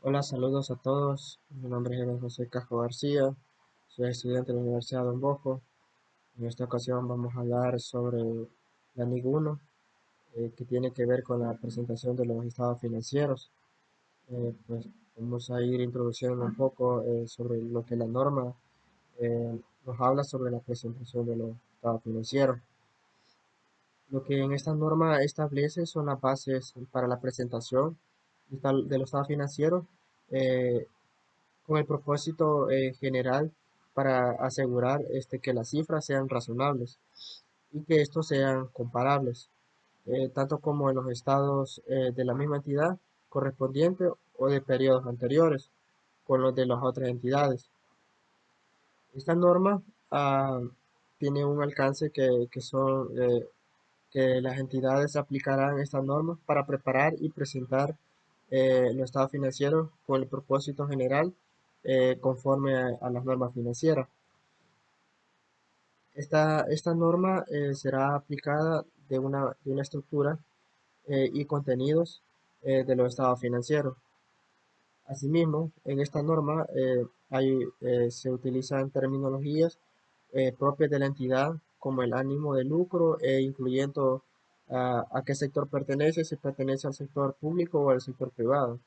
Hola, saludos a todos. Mi nombre es Eva José Casco García. Soy estudiante de la Universidad Don Bosco. En esta ocasión vamos a hablar sobre la NIC 1, que tiene que ver con la presentación de los estados financieros. Pues vamos a ir introduciendo un poco sobre lo que la norma nos habla sobre la presentación de los estados financieros. Lo que en esta norma establece son las bases para la presentación de los estados financieros, eh, con el propósito general para asegurar que las cifras sean razonables y que estos sean comparables, tanto como en los estados de la misma entidad correspondiente o de periodos anteriores con los de las otras entidades. Esta norma tiene un alcance que las entidades aplicarán estas normas para preparar y presentar los estados financieros con el propósito general conforme a las normas financieras. Esta norma será aplicada de una estructura y contenidos de los estados financieros. Asimismo, en esta norma se utilizan terminologías propias de la entidad, como el ánimo de lucro, incluyendo a qué sector pertenece, si pertenece al sector público o al sector privado.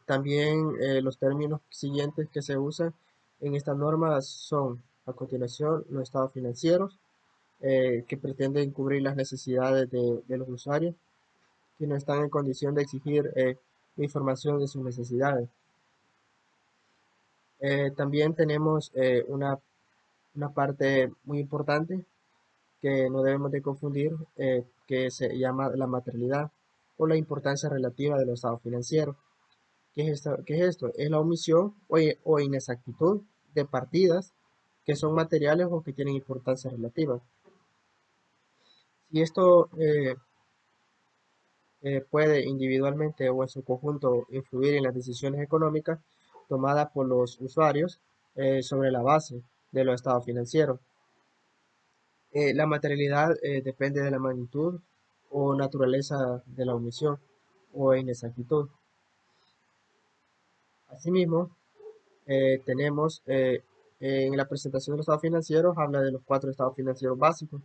También los términos siguientes que se usan en esta norma son, a continuación, los estados financieros, que pretenden cubrir las necesidades de los usuarios que no están en condición de exigir información de sus necesidades. También tenemos una parte muy importante que no debemos de confundir, que se llama la materialidad o la importancia relativa de los estados financieros. ¿Qué es esto? Es la omisión o inexactitud de partidas que son materiales o que tienen importancia relativa. Si esto puede individualmente o en su conjunto influir en las decisiones económicas tomadas por los usuarios sobre la base de los estados financieros. La materialidad depende de la magnitud o naturaleza de la omisión o inexactitud. Asimismo, tenemos en la presentación de los estados financieros, habla de los cuatro estados financieros básicos,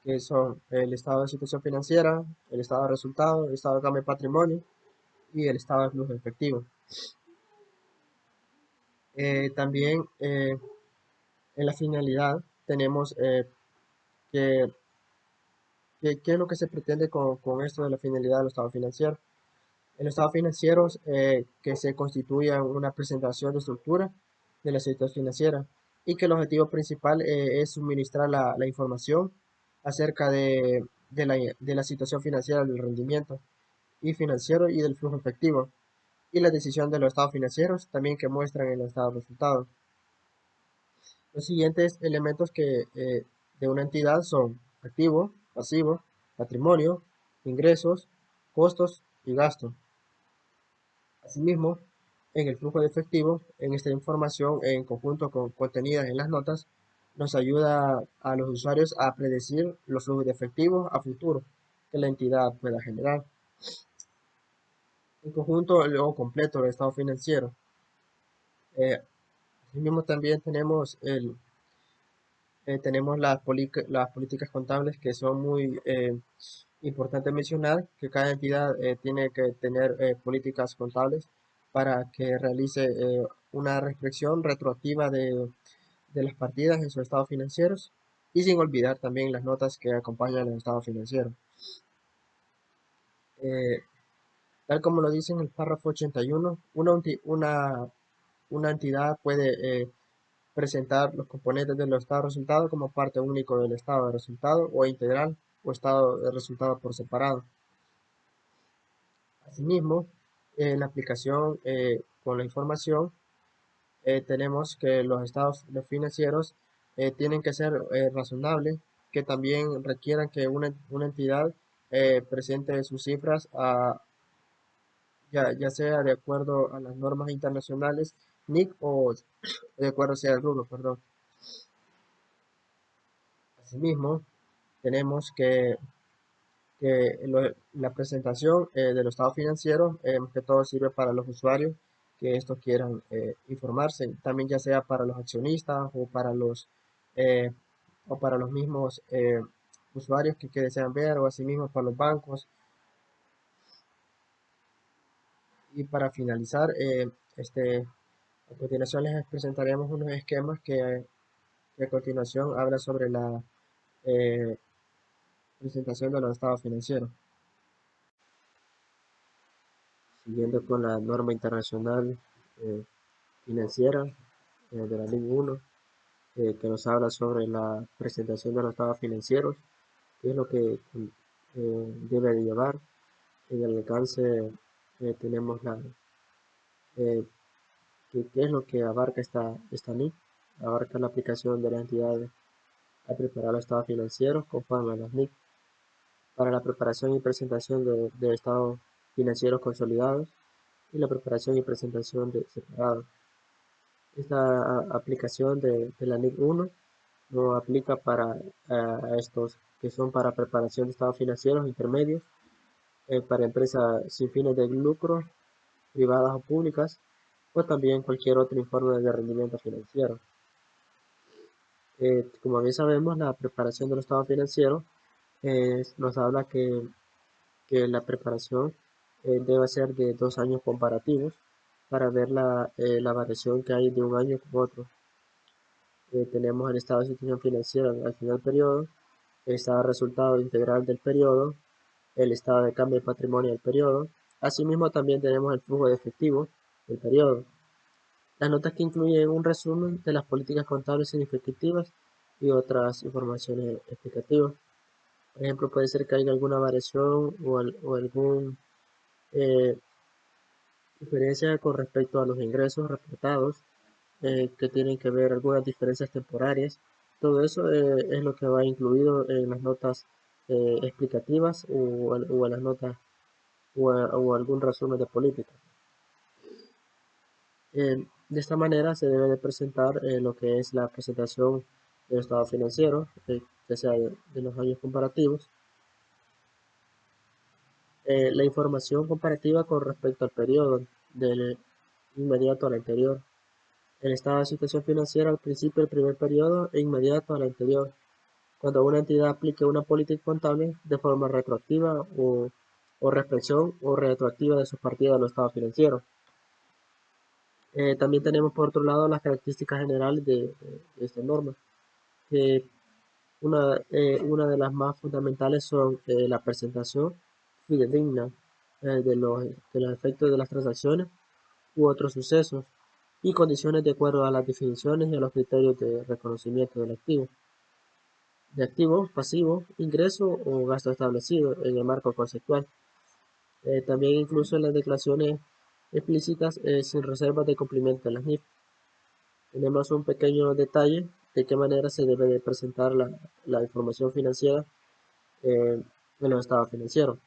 que son el estado de situación financiera, el estado de resultado, el estado de cambio de patrimonio y el estado de flujo efectivo. También en la finalidad tenemos que, qué es lo que se pretende con esto de la finalidad de los estados financieros. En los estados financieros que se constituya una presentación de estructura de la situación financiera y que el objetivo principal es suministrar la información acerca de la situación financiera, del rendimiento y financiero y del flujo efectivo y la decisión de los estados financieros también que muestran en los estados resultados. Los siguientes elementos de una entidad son activo, pasivo, patrimonio, ingresos, costos y gastos. Asimismo, en el flujo de efectivo, en esta información en conjunto con contenidas en las notas, nos ayuda a los usuarios a predecir los flujos de efectivo a futuro que la entidad pueda generar. En conjunto o completo el estado financiero. Eh, Asimismo, también tenemos las políticas contables que son muy importantes mencionar, que cada entidad tiene que tener políticas contables para que realice una reflexión retroactiva de las partidas en sus estados financieros y sin olvidar también las notas que acompañan los estados financieros. Eh, Tal como lo dice en el párrafo 81, una entidad puede presentar los componentes de los estados de resultado como parte único del estado de resultado o integral o estado de resultado por separado. Asimismo, en la aplicación con la información, tenemos que los estados financieros tienen que ser razonables, que también requieran que una entidad presente sus cifras ya sea de acuerdo a las normas internacionales NIC o de acuerdo sea el rubro, perdón. Asimismo, tenemos que La presentación de los estados financieros, más que todo sirve para los usuarios que estos quieran informarse, también ya sea para los accionistas eh, o para los mismos usuarios que desean ver, o asimismo para los bancos. Y para finalizar, a continuación les presentaremos unos esquemas que a continuación habla sobre la eh, presentación de los estados financieros. Siguiendo con la norma internacional eh, financiera de la Ley 1, que nos habla sobre la presentación de los estados financieros, qué es lo que debe de llevar. En el alcance tenemos eh, qué es lo que abarca esta ley. Abarca la aplicación de las entidades a preparar los estados financieros conforme a las NIC para la preparación y presentación de estados financieros consolidados y la preparación y presentación de separados. Esta aplicación de la NIC 1 no aplica para a estos que son para preparación de estados financieros intermedios, para empresas sin fines de lucro, privadas o públicas, o también cualquier otro informe de rendimiento financiero. Como bien sabemos, la preparación de los estados financieros nos habla que la preparación debe ser de 2 años comparativos para ver la variación que hay de un año con otro. Tenemos el estado de situación financiera al final del periodo, el estado de resultado integral del periodo, el estado de cambio de patrimonio del periodo. Asimismo, también tenemos el flujo de efectivo del periodo. Las notas que incluyen un resumen de las políticas contables significativas y otras informaciones explicativas. Por ejemplo, puede ser que haya alguna variación o algún diferencia con respecto a los ingresos reportados, que tienen que ver algunas diferencias temporarias. Todo eso es lo que va incluido en las notas explicativas o en las notas o algún resumen de política. De esta manera se debe de presentar lo que es la presentación del estado financiero, que sea de los años comparativos, la información comparativa con respecto al periodo del inmediato al anterior, el estado de situación financiera al principio del primer periodo e inmediato al anterior, cuando una entidad aplique una política contable de forma retroactiva o represión o retroactiva de sus partidas de los estados financieros. También tenemos por otro lado las características generales de esta norma. Una de las más fundamentales son la presentación fidedigna de los efectos de las transacciones u otros sucesos y condiciones de acuerdo a las definiciones y a los criterios de reconocimiento del activo, de activo, pasivo, ingreso o gasto establecido en el marco conceptual. También incluso las declaraciones explícitas sin reservas de cumplimiento de las NIF. Tenemos un pequeño detalle de qué manera se debe de presentar la información financiera en los estados financieros.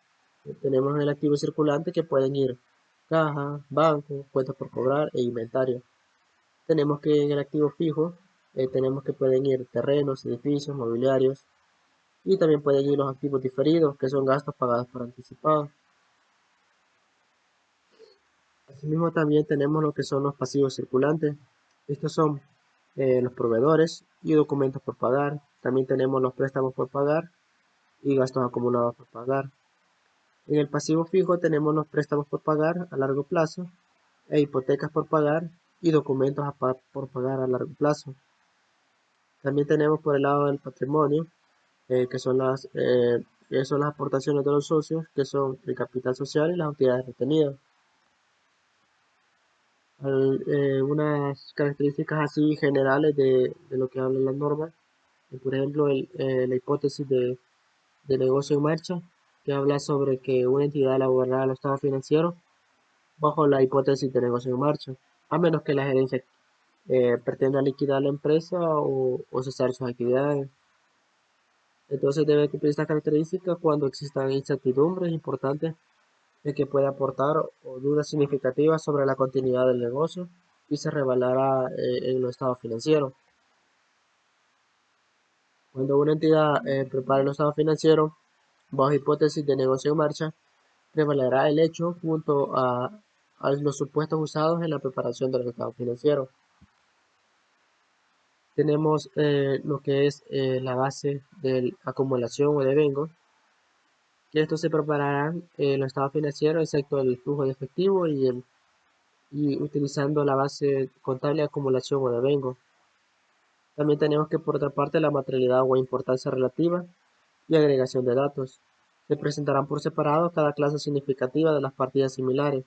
Tenemos el activo circulante que pueden ir caja, banco, cuentas por cobrar e inventario. Tenemos que en el activo fijo tenemos que pueden ir terrenos, edificios, mobiliarios y también pueden ir los activos diferidos que son gastos pagados por anticipado. Asimismo también tenemos lo que son los pasivos circulantes. Estos son los proveedores y documentos por pagar. También tenemos los préstamos por pagar y gastos acumulados por pagar. En el pasivo fijo tenemos los préstamos por pagar a largo plazo e hipotecas por pagar y documentos por pagar a largo plazo. También tenemos por el lado del patrimonio, que son las aportaciones de los socios, que son el capital social y las utilidades retenidas. Unas características así generales de lo que hablan las normas, por ejemplo, la hipótesis de negocio en marcha, que habla sobre que una entidad elaborará los estados financieros bajo la hipótesis de negocio en marcha, a menos que la gerencia pretenda liquidar la empresa o cesar sus actividades. Entonces debe cumplir esta característica cuando existan incertidumbres importantes de que pueda aportar o dudas significativas sobre la continuidad del negocio y se revelará en los estados financieros. Cuando una entidad prepare los estados financieros, Bajo hipótesis de negocio en marcha, prevalecerá el hecho junto a los supuestos usados en la preparación de los estados financieros. Tenemos lo que es la base de acumulación o devengo, que estos se prepararán en los estados financieros, excepto el flujo de efectivo y utilizando la base contable de acumulación o devengo. También tenemos que por otra parte la materialidad o importancia relativa y agregación de datos. Se presentarán por separado cada clase significativa de las partidas similares.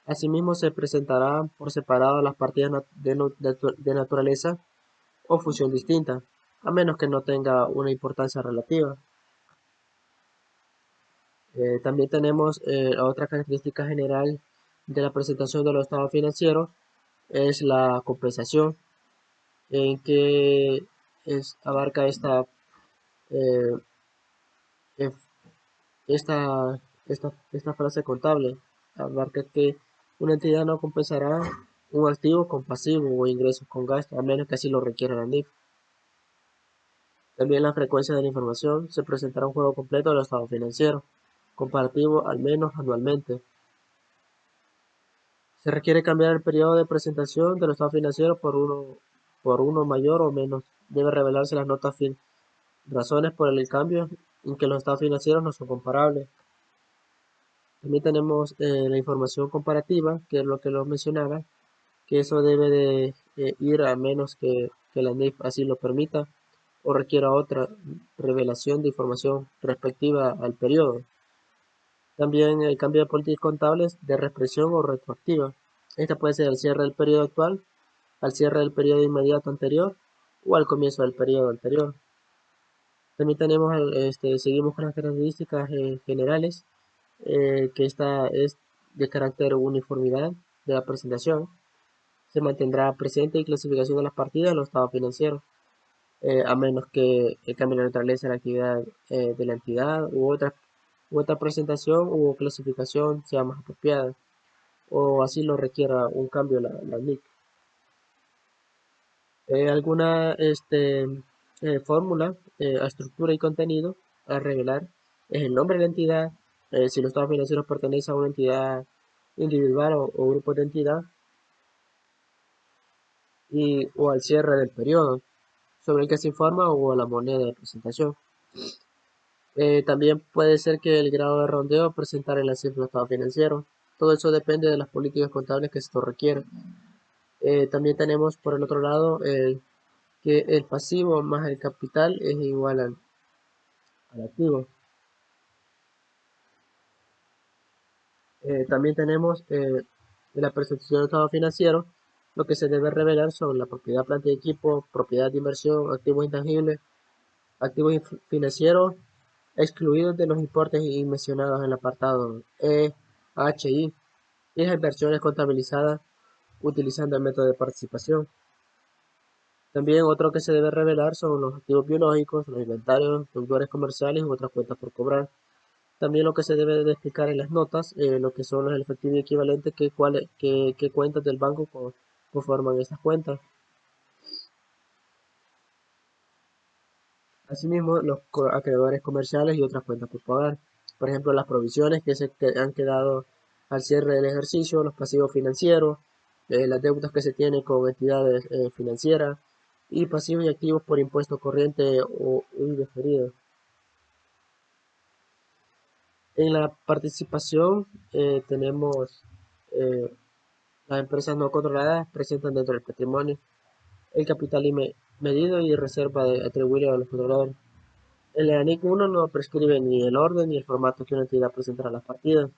Asimismo, se presentarán por separado las partidas de naturaleza o función distinta, a menos que no tenga una importancia relativa. También tenemos otra característica general de la presentación de los estados financieros, es la compensación, en que abarca eh, esta frase contable. Abarca que una entidad no compensará un activo con pasivo o ingresos con gasto, a menos que así lo requiera la NIF. También la frecuencia de la información. Se presentará un juego completo de los estados financieros, comparativo al menos anualmente. Se requiere cambiar el periodo de presentación de los estados financieros por uno mayor o menos. Debe revelarse las notas razones por el cambio en que los estados financieros no son comparables. También tenemos la información comparativa, que es lo que lo mencionaba, que eso debe de ir a menos que la NIF así lo permita o requiera otra revelación de información respectiva al periodo. También el cambio de políticas contables de represión o retroactiva. Esta puede ser al cierre del periodo actual, al cierre del periodo inmediato anterior o al comienzo del periodo anterior. También tenemos, seguimos con las características generales, que esta es de carácter uniformidad de la presentación. Se mantendrá presente y clasificación de las partidas en los estados financieros, a menos que cambie la naturaleza de la actividad de la entidad u otra presentación u clasificación sea más apropiada, o así lo requiera un cambio la NIC. Alguna fórmula, estructura y contenido a revelar es el nombre de la entidad, si los estados financieros pertenecen a una entidad individual o grupo de entidad, o al cierre del periodo sobre el que se informa o a la moneda de presentación. También puede ser que el grado de rondeo presentar en la cifra de estado financiero. Todo eso depende de las políticas contables que esto requiere. También tenemos por el otro lado que el pasivo más el capital es igual al activo. También tenemos en la presentación de estado financiero, lo que se debe revelar son la propiedad, planta y equipo, propiedad de inversión, activos intangibles, activos financieros excluidos de los importes mencionados en el apartado E, H, I, y las inversiones contabilizadas utilizando el método de participación. También otro que se debe revelar son los activos biológicos, los inventarios, deudores comerciales y otras cuentas por cobrar. También lo que se debe de explicar en las notas, lo que son los efectivos equivalentes, qué cuentas del banco conforman estas cuentas. Asimismo, los acreedores comerciales y otras cuentas por pagar. Por ejemplo, las provisiones que han quedado al cierre del ejercicio, los pasivos financieros, las deudas que se tienen con entidades financieras y pasivos y activos por impuesto corriente o indiferido. En la participación tenemos las empresas no controladas presentan dentro del patrimonio el capital medido y reserva atribuible a los controladores. El EANIC 1 no prescribe ni el orden ni el formato que una entidad presentará a las partidas.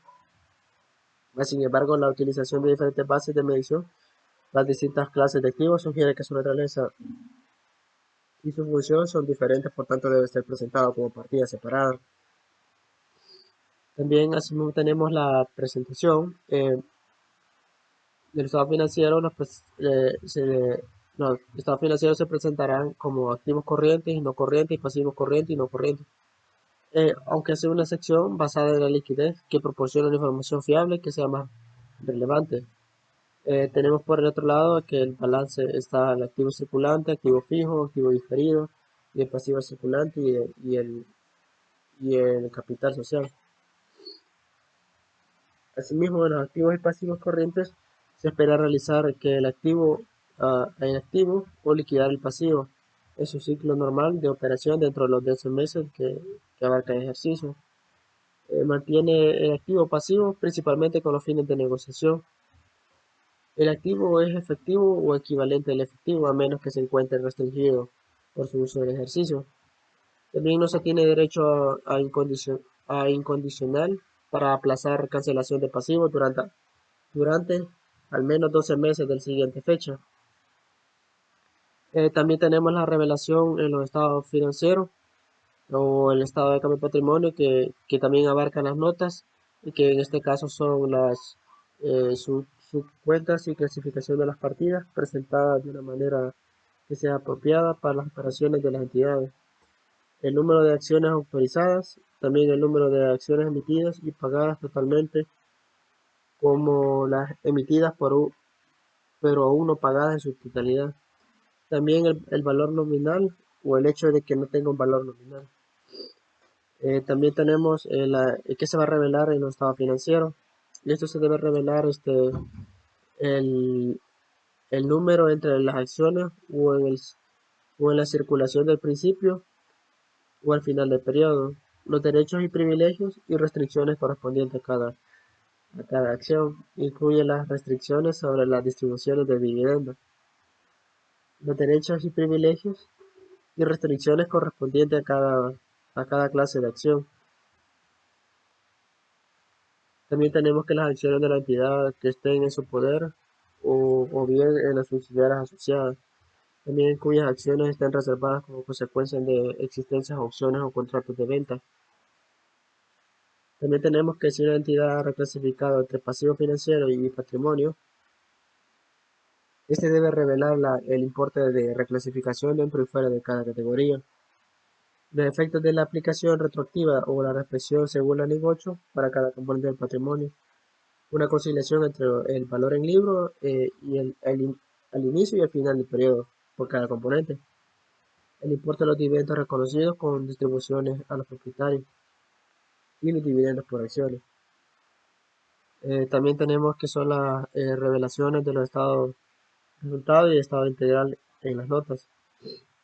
Sin embargo, la utilización de diferentes bases de medición, las distintas clases de activos, sugiere que su naturaleza y su función son diferentes, por tanto debe ser presentado como partidas separadas. También asimismo tenemos la presentación del estado financiero. Los estados financieros se presentarán como activos corrientes y no corrientes, y pasivos corrientes y no corrientes. Aunque hace una sección basada en la liquidez que proporciona una información fiable que sea más relevante. Tenemos por el otro lado que el balance está el activo circulante, activo fijo, activo diferido, y el pasivo circulante y y el capital social. Asimismo, en los activos y pasivos corrientes se espera realizar que el activo en activo o liquidar el pasivo. Es un ciclo normal de operación dentro de los 12 meses que abarca el ejercicio. Mantiene el activo pasivo principalmente con los fines de negociación. El activo es efectivo o equivalente al efectivo a menos que se encuentre restringido por su uso en ejercicio. También no se tiene derecho a incondicional para aplazar cancelación de pasivos durante al menos 12 meses del siguiente fecha. También tenemos la revelación en los estados financieros o el estado de cambio de patrimonio que también abarcan las notas y que en este caso son las subcuentas y clasificación de las partidas presentadas de una manera que sea apropiada para las operaciones de las entidades. El número de acciones autorizadas, también el número de acciones emitidas y pagadas totalmente como las emitidas pero aún no pagadas en su totalidad. También el valor nominal o el hecho de que no tenga un valor nominal. También tenemos que se va a revelar en los estados financieros. Y esto se debe revelar el, el número entre las acciones o en la circulación del principio o al final del periodo, los derechos y privilegios y restricciones correspondientes a cada acción. Incluye las restricciones sobre las distribuciones de dividendos, los derechos y privilegios y restricciones correspondientes a cada clase de acción. También tenemos que las acciones de la entidad que estén en su poder o bien en las subsidiarias asociadas, también cuyas acciones estén reservadas como consecuencia de existencias, opciones o contratos de venta. También tenemos que si una entidad ha reclasificado entre pasivo financiero y patrimonio, este debe revelar el importe de reclasificación dentro y fuera de cada categoría. Los efectos de la aplicación retroactiva o la represión según la NIC 8 para cada componente del patrimonio. Una conciliación entre el valor en libro y al inicio y al final del periodo por cada componente. El importe de los dividendos reconocidos con distribuciones a los propietarios y los dividendos por acciones. También tenemos que son las revelaciones de los estados resultado y estado integral en las notas.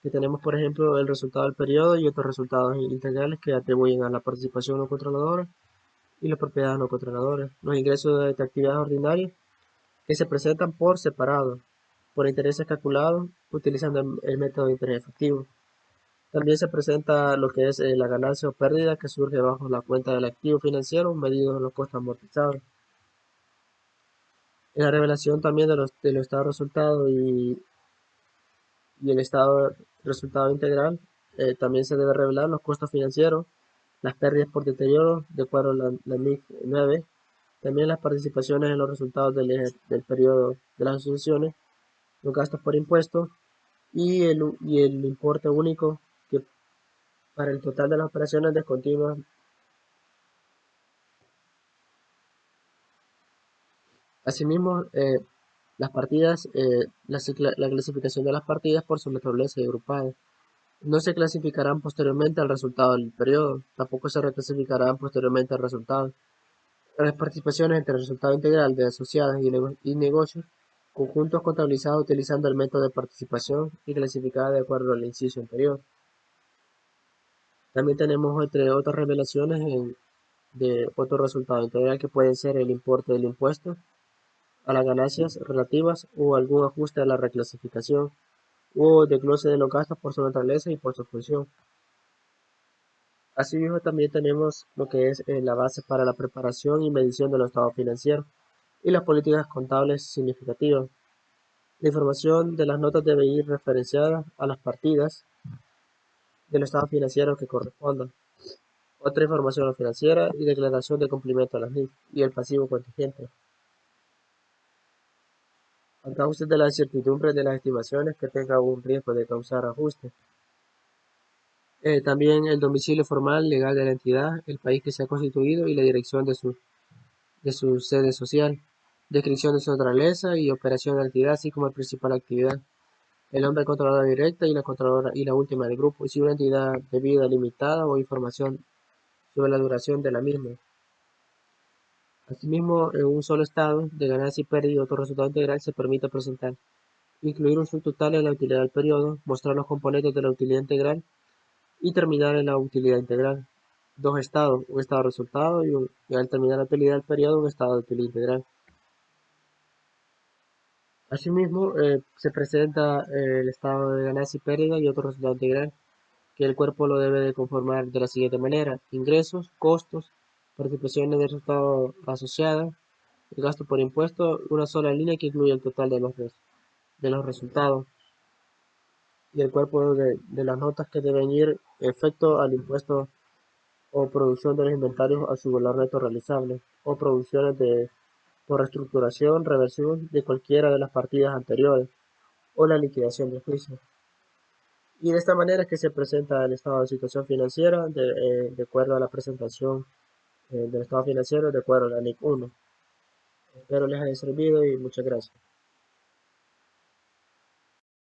Que tenemos, por ejemplo, el resultado del periodo y otros resultados integrales que atribuyen a la participación no controladora y las propiedades no controladoras. Los ingresos de actividades ordinarias que se presentan por separado, por intereses calculados, utilizando el método de interés efectivo. También se presenta lo que es la ganancia o pérdida que surge bajo la cuenta del activo financiero medido en los costos amortizados. En la revelación también de los estados resultados y el estado resultado integral, también se debe revelar los costos financieros, las pérdidas por deterioro de acuerdo a la NIC 9, también las participaciones en los resultados del periodo de las asociaciones, los gastos por impuestos y el importe único que para el total de las operaciones descontinuas. Asimismo, las partidas, la clasificación de las partidas por su naturaleza y agrupadas. No se clasificarán posteriormente al resultado del periodo, tampoco se reclasificarán posteriormente al resultado. Las participaciones entre el resultado integral de asociadas y negocios, conjuntos contabilizados utilizando el método de participación y clasificadas de acuerdo al inciso anterior. También tenemos entre otras revelaciones de otro resultado integral que pueden ser el importe del impuesto a las ganancias relativas o algún ajuste a la reclasificación o desglose de los gastos por su naturaleza y por su función. Asimismo, también tenemos lo que es la base para la preparación y medición de los estados financieros y las políticas contables significativas. La información de las notas debe ir referenciada a las partidas del estado financiero que correspondan. Otra información financiera y declaración de cumplimiento a las NIF y el pasivo contingente. A causa de la incertidumbre de las estimaciones que tenga un riesgo de causar ajustes. También el domicilio formal legal de la entidad, el país que se ha constituido y la dirección de su sede social, descripción de su naturaleza y operación de la entidad, así como la principal actividad, el nombre de controladora directa y la controladora y la última del grupo, y si una entidad de vida limitada o información sobre la duración de la misma. Asimismo, en un solo estado de ganancia y pérdida y otro resultado integral se permite presentar, incluir un subtotal en la utilidad del periodo, mostrar los componentes de la utilidad integral y terminar en la utilidad integral. Dos estados, un estado resultado y al terminar la utilidad del periodo, un estado de utilidad integral. Asimismo, se presenta el estado de ganancia y pérdida y otro resultado integral, que el cuerpo lo debe de conformar de la siguiente manera: ingresos, costos, participaciones de resultado asociada, el gasto por impuesto, una sola línea que incluye el total de los resultados y el cuerpo de las notas que deben ir efecto al impuesto o producción de los inventarios a su valor neto realizable, o producciones por reestructuración, reversión de cualquiera de las partidas anteriores, o la liquidación del juicio. Y de esta manera es que se presenta el estado de situación financiera de acuerdo a la presentación del estado financiero de acuerdo a la NIC 1. Espero les haya servido y muchas gracias.